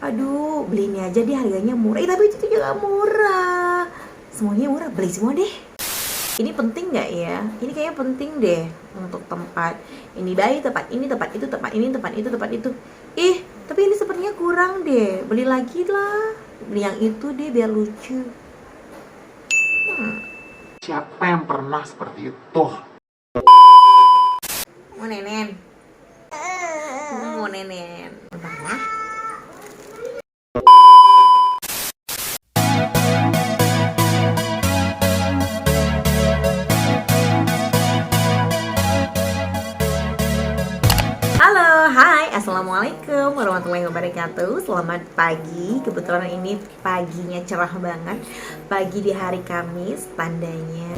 Aduh, beli ini aja deh, harganya murah. Tapi itu juga murah. Semuanya murah, beli semua deh. Ini penting nggak ya? Ini kayaknya penting deh untuk tempat. Ini bayi tempat ini, tempat itu, tempat ini, tempat itu, tempat itu. Tapi ini sepertinya kurang deh. Beli lagi lah. Beli yang itu deh biar lucu. Siapa yang pernah seperti itu? Mau nenen. Mau nenen. Bentar ya. Halo, hai, assalamualaikum warahmatullahi wabarakatuh. Selamat pagi. Kebetulan ini paginya cerah banget. Pagi di hari Kamis, tandanya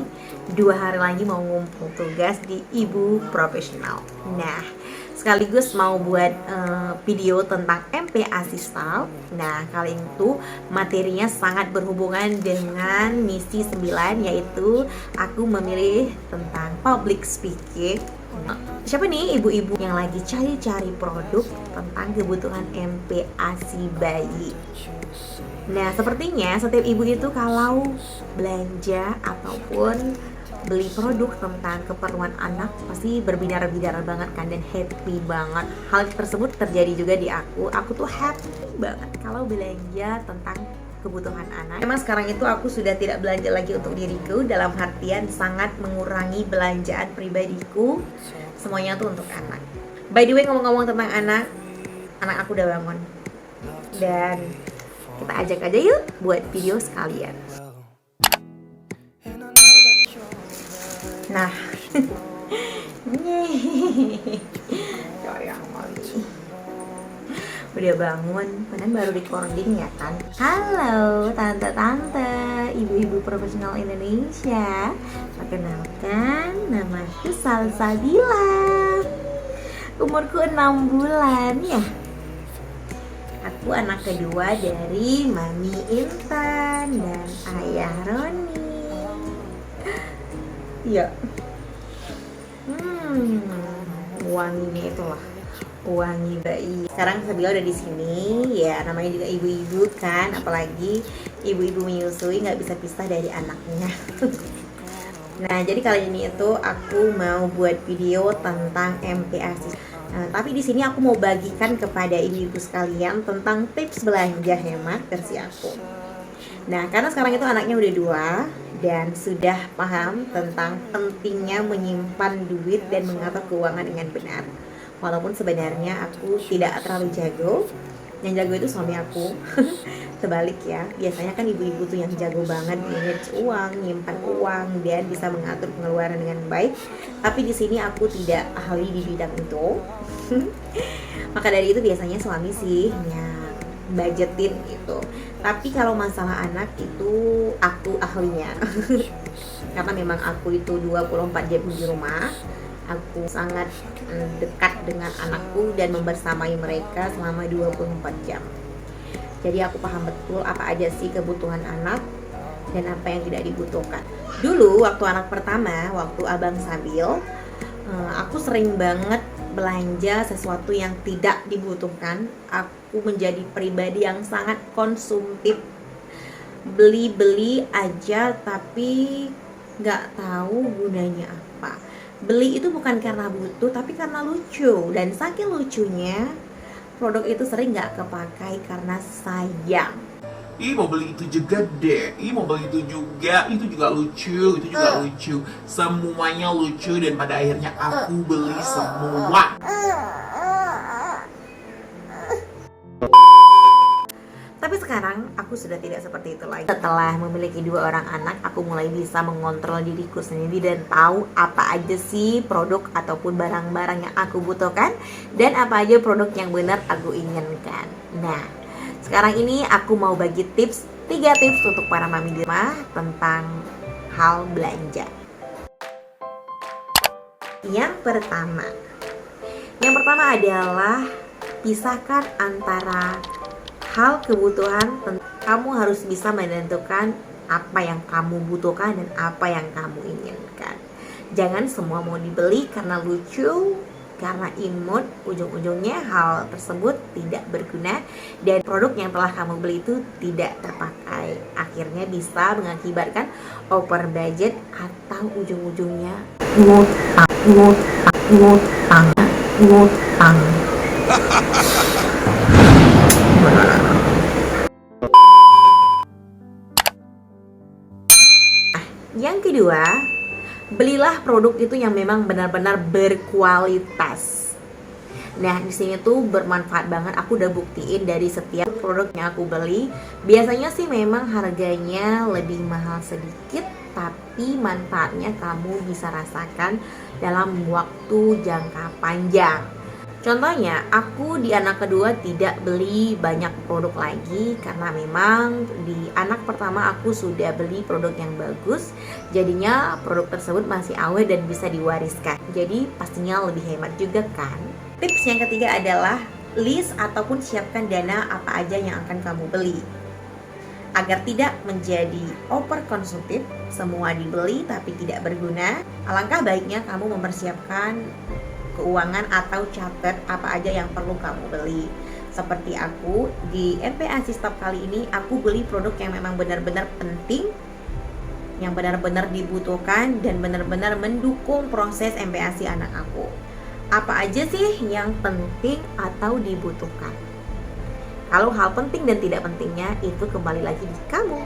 2 hari lagi mau ngumpul tugas di Ibu Profesional. Nah, sekaligus mau buat video tentang MP Asistal. Nah, kali itu materinya sangat berhubungan dengan misi 9, yaitu aku memilih tentang public speaking. Siapa nih ibu-ibu yang lagi cari-cari produk tentang kebutuhan MPASI bayi? Nah, sepertinya setiap ibu itu kalau belanja ataupun beli produk tentang keperluan anak pasti berbinar-binar banget kan, dan happy banget. Hal tersebut terjadi juga di aku. Aku tuh happy banget kalau belanja tentang kebutuhan anak. Memang sekarang itu aku sudah tidak belanja lagi untuk diriku, dalam artian sangat mengurangi belanjaan pribadiku. Semuanya tuh untuk anak. By the way, ngomong-ngomong tentang anak aku udah bangun. Dan kita ajak aja yuk buat video sekalian. Nah, udah bangun, padahal baru recording ya kan. Halo tante-tante, ibu-ibu profesional Indonesia. Perkenalkan, namaku Salsabila. Umurku 6 bulan ya. Aku anak kedua dari Mami Intan dan Ayah Roni. Ya. Wanginya itulah. Wangi bayi. Sekarang Sabila udah di sini, ya namanya juga ibu-ibu kan, apalagi ibu-ibu menyusui nggak bisa pisah dari anaknya. Nah, jadi kali ini itu aku mau buat video tentang MPASI. Nah, tapi di sini aku mau bagikan kepada ibu-ibu sekalian tentang tips belanja hemat versi aku. Nah, karena sekarang itu anaknya udah 2 dan sudah paham tentang pentingnya menyimpan duit dan mengatur keuangan dengan benar. Walaupun sebenarnya aku tidak terlalu jago, yang jago itu suami aku. Sebalik ya, biasanya kan ibu-ibu tuh yang jago banget manage uang, nyimpan uang, dan bisa mengatur pengeluaran dengan baik. Tapi di sini aku tidak ahli di bidang itu. Maka dari itu biasanya suami sih yang budgetin gitu. Tapi kalau masalah anak itu aku ahlinya. Karena memang aku itu 24 jam di rumah. Aku sangat dekat dengan anakku dan membersamai mereka selama 24 jam. Jadi aku paham betul apa aja sih kebutuhan anak dan apa yang tidak dibutuhkan. Dulu waktu anak pertama, waktu Abang Sabil, aku sering banget belanja sesuatu yang tidak dibutuhkan. Aku menjadi pribadi yang sangat konsumtif. Beli-beli aja tapi nggak tahu gunanya apa. Beli itu bukan karena butuh, tapi karena lucu. Dan saking lucunya, produk itu sering gak kepakai karena sayang. Mau beli itu juga deh. Mau beli itu juga lucu, itu juga lucu. Semuanya lucu dan pada akhirnya aku beli semua. Tapi sekarang aku sudah tidak seperti itu lagi. Setelah memiliki 2 orang anak, aku mulai bisa mengontrol diriku sendiri dan tahu apa aja sih produk ataupun barang-barang yang aku butuhkan dan apa aja produk yang benar aku inginkan. Nah, sekarang ini aku mau bagi 3 tips untuk para mami di rumah tentang hal belanja. Yang pertama adalah pisahkan antara hal kebutuhan. Kamu harus bisa menentukan apa yang kamu butuhkan dan apa yang kamu inginkan. Jangan semua mau dibeli karena lucu, karena imut, ujung-ujungnya hal tersebut tidak berguna dan produk yang telah kamu beli itu tidak terpakai. Akhirnya bisa mengakibatkan over budget atau ujung-ujungnya ngutang. Yang kedua, belilah produk itu yang memang benar-benar berkualitas. Nah, di sini tuh bermanfaat banget. Aku udah buktiin dari setiap produk yang aku beli. Biasanya sih memang harganya lebih mahal sedikit, tapi manfaatnya kamu bisa rasakan dalam waktu jangka panjang. Contohnya, aku di anak kedua tidak beli banyak produk lagi karena memang di anak pertama aku sudah beli produk yang bagus. Jadinya produk tersebut masih awet dan bisa diwariskan. Jadi pastinya lebih hemat juga kan. Tips yang ketiga adalah list ataupun siapkan dana apa aja yang akan kamu beli. Agar tidak menjadi overkonsumtif, semua dibeli tapi tidak berguna, alangkah baiknya kamu mempersiapkan keuangan atau catat apa aja yang perlu kamu beli. Seperti aku di MPASI Stop kali ini, aku beli produk yang memang benar-benar penting, yang benar-benar dibutuhkan dan benar-benar mendukung proses MPASI anak aku. Apa aja sih yang penting atau dibutuhkan? Kalau hal penting dan tidak pentingnya itu kembali lagi di kamu,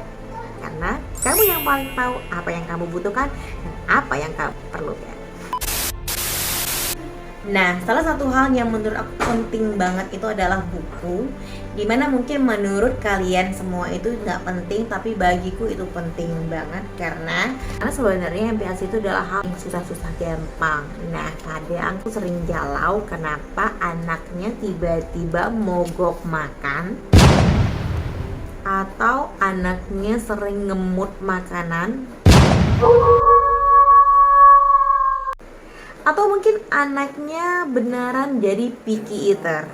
karena kamu yang paling tahu apa yang kamu butuhkan dan apa yang kamu perlukan. Nah, salah satu hal yang menurut aku penting banget itu adalah buku. Dimana mungkin menurut kalian semua itu nggak penting, tapi bagiku itu penting banget. Karena sebenarnya MPASI itu adalah hal yang susah-susah gampang. Nah, kadang aku sering galau kenapa anaknya tiba-tiba mogok makan, atau anaknya sering ngemut makanan, atau mungkin anaknya beneran jadi picky eater.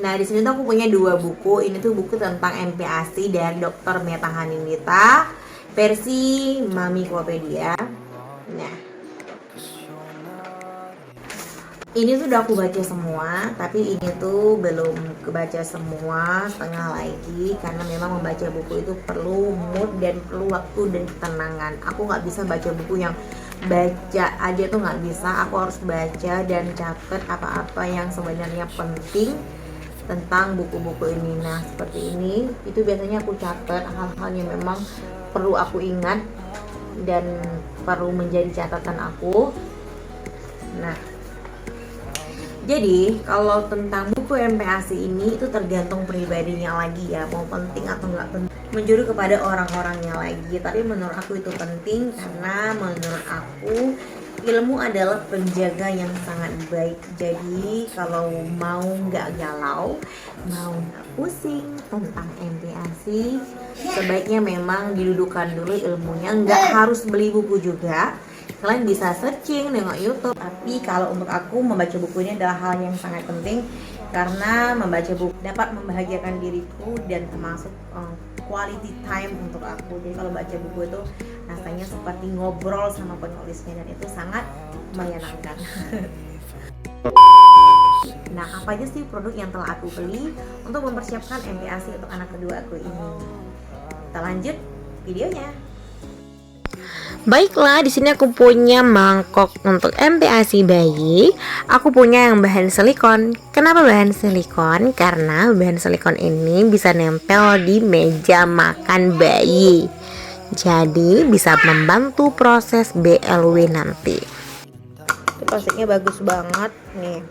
Nah, di sini tuh aku punya 2 buku. Ini tuh buku tentang MPASI dari Dr. Meta Haninita versi Mamikopedia. Nah, ini tuh udah aku baca semua, tapi ini tuh belum kebaca semua, setengah lagi, karena memang membaca buku itu perlu mood dan perlu waktu dan ketenangan. Aku nggak bisa baca buku yang baca aja tuh nggak bisa. Aku harus baca dan catat apa-apa yang sebenarnya penting tentang buku-buku ini. Nah, seperti ini, itu biasanya aku catat hal-hal yang memang perlu aku ingat dan perlu menjadi catatan aku. Nah, jadi kalau tentang buku MPASI ini itu tergantung pribadinya lagi ya, mau penting atau nggak penting, menjuru kepada orang-orangnya lagi. Tapi menurut aku itu penting karena menurut aku ilmu adalah penjaga yang sangat baik. Jadi kalau mau nggak galau, mau nggak pusing tentang MPASI, sebaiknya memang didudukan dulu ilmunya. Nggak harus beli buku juga, kalian bisa searching, nengok YouTube. Tapi kalau untuk aku, membaca buku ini adalah hal yang sangat penting karena membaca buku dapat membahagiakan diriku dan termasuk quality time untuk aku. Jadi kalau baca buku itu rasanya seperti ngobrol sama penulisnya dan itu sangat menyenangkan. Nah, apa aja sih produk yang telah aku beli untuk mempersiapkan MPASI untuk anak kedua aku ini? Kita lanjut videonya. Baiklah, di sini aku punya mangkok untuk MPASI bayi. Aku punya yang bahan silikon. Kenapa bahan silikon? Karena bahan silikon ini bisa nempel di meja makan bayi. Jadi bisa membantu proses BLW nanti. Itu plastiknya bagus banget nih.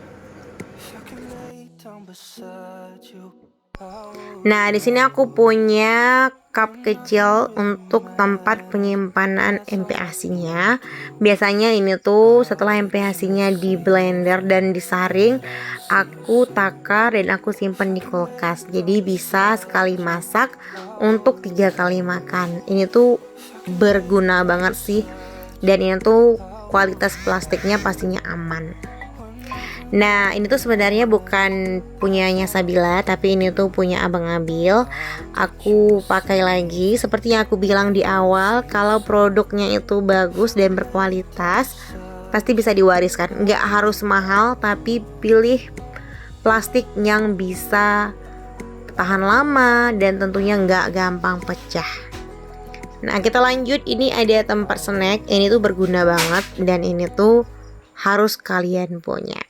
Nah, di sini aku punya cup kecil untuk tempat penyimpanan MPASI-nya. Biasanya ini tuh setelah MPASI-nya di blender dan disaring, aku takar dan aku simpan di kulkas. Jadi bisa sekali masak untuk 3 kali makan. Ini tuh berguna banget sih. Dan ini tuh kualitas plastiknya pastinya aman. Nah, ini tuh sebenarnya bukan punyanya Sabila, tapi ini tuh punya Abang Abil. Aku pakai lagi seperti yang aku bilang di awal, kalau produknya itu bagus dan berkualitas pasti bisa diwariskan. Nggak harus mahal, tapi pilih plastik yang bisa tahan lama dan tentunya nggak gampang pecah. Nah, kita lanjut. Ini ada tempat snack. Ini tuh berguna banget dan ini tuh harus kalian punya.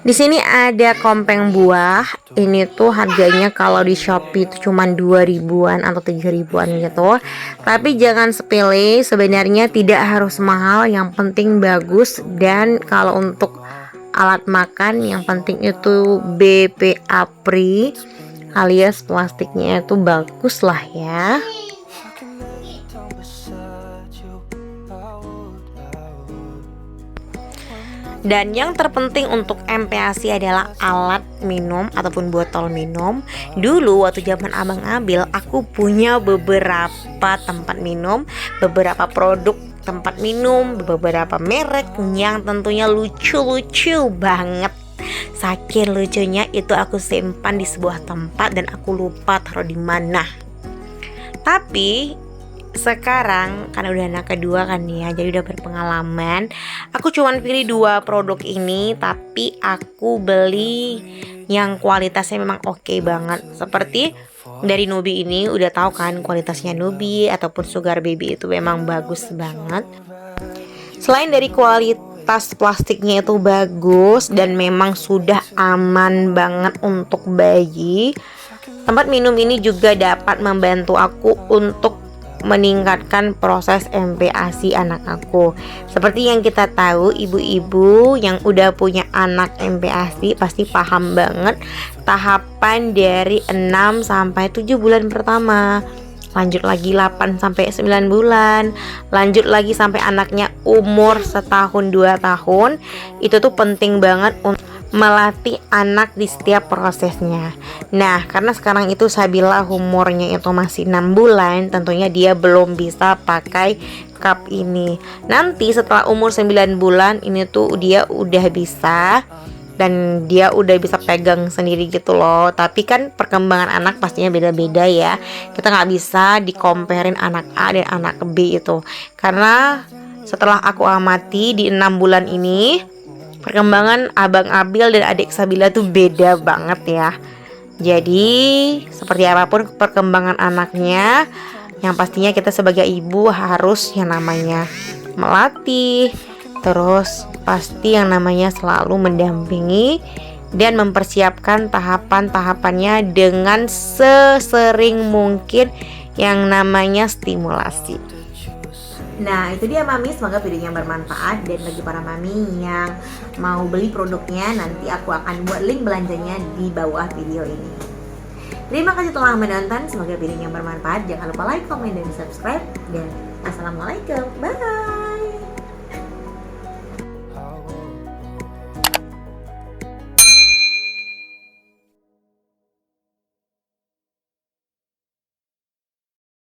Di sini ada kompeng buah. Ini tuh harganya kalau di Shopee itu cuman 2 ribuan atau 3 ribuan gitu. Tapi jangan sepele, sebenarnya tidak harus mahal, yang penting bagus. Dan kalau untuk alat makan, yang penting itu BPA free alias plastiknya itu bagus lah ya. Dan yang terpenting untuk MPASI adalah alat minum ataupun botol minum. Dulu waktu zaman Abang Abil, aku punya beberapa tempat minum, beberapa produk tempat minum, beberapa merek yang tentunya lucu-lucu banget. Saking lucunya itu aku simpan di sebuah tempat dan aku lupa taruh di mana. Tapi sekarang kan udah anak kedua kan ya, jadi udah berpengalaman. Aku cuman pilih 2 produk ini, tapi aku beli yang kualitasnya memang oke banget. Seperti dari Nubi ini, udah tahu kan kualitasnya Nubi ataupun Sugar Baby itu memang bagus banget. Selain dari kualitas plastiknya itu bagus dan memang sudah aman banget untuk bayi, tempat minum ini juga dapat membantu aku untuk meningkatkan proses MPASI anak aku. Seperti yang kita tahu, ibu-ibu yang udah punya anak MPASI pasti paham banget tahapan dari 6 sampai 7 bulan pertama. Lanjut lagi 8 sampai 9 bulan. Lanjut lagi sampai anaknya umur 1 tahun 2 tahun. Itu tuh penting banget untuk melatih anak di setiap prosesnya. Nah, karena sekarang itu Sabila umurnya itu masih 6 bulan, tentunya dia belum bisa pakai cup ini. Nanti setelah umur 9 bulan ini tuh dia udah bisa, dan dia udah bisa pegang sendiri gitu loh. Tapi kan perkembangan anak pastinya beda-beda ya. Kita nggak bisa dikomperin anak A dan anak B itu. Karena setelah aku amati di 6 bulan ini, perkembangan Abang Abil dan adik Sabila tuh beda banget ya. Jadi seperti apapun perkembangan anaknya, yang pastinya kita sebagai ibu harus yang namanya melatih, terus pasti yang namanya selalu mendampingi dan mempersiapkan tahapan-tahapannya dengan sesering mungkin yang namanya stimulasi. Nah, itu dia mami, semoga videonya bermanfaat. Dan bagi para mami yang mau beli produknya, nanti aku akan buat link belanjanya di bawah video ini. Terima kasih telah menonton, semoga videonya bermanfaat. Jangan lupa like, komen, dan subscribe. Dan assalamualaikum, bye.